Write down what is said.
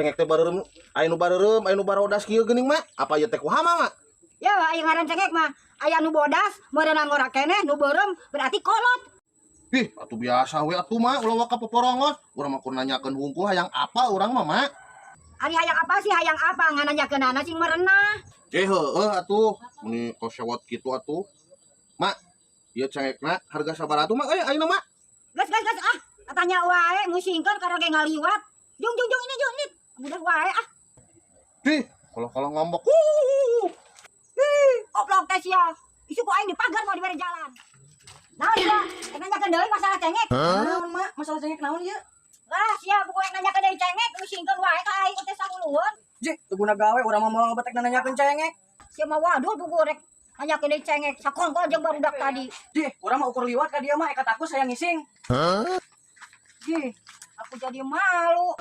Cengek teh bareureum, aya nu bareureum, aya nu barodas kieu geuning mah. Apa ieu teh kumaha mah? Ya, aya ngaran cengek mah. Aya nu bodas, meunang ngora keneh, nu beureum berarti kolot. Ih, atuh biasa we atuh mah ulah ka poporongos. Urang mah kur nanyakeun hungkul hayang apa urang mah, Mak. Ari hayang apa sih hayang apa ngananyakeunana sing merenah. Heueuh atuh, meni kosewot kitu atuh. Mak, ieu cengekna harga sabaraha atuh, Mak? Ayeuna, Mak. Gas ah. Katanya wae ngusingkeun karena ge ngaliwat. Jung ini jung ini. Udah wae ah. Ih, kalau ngambek. Oblok teh sia. Isu ku aing di pagar mau dibere jalan. Naon ya? Nanyakeun deui masalah cengek. Naon, Mak? Masalah cengek naon ieu? Lah sia buku nanyakeun deui cengek ngusingkeun wae ka aing teh sagulueun. Jih, teu guna gawe urang mah moal ngebetek nanyakeun cengek. Sia mah waduh buku rek nanyakeun deui cengek sakongkol jeung barudak tadi. Jih, urang mah ukur liwat ka dia mah eka takut saya ngising. Jih, aku jadi malu.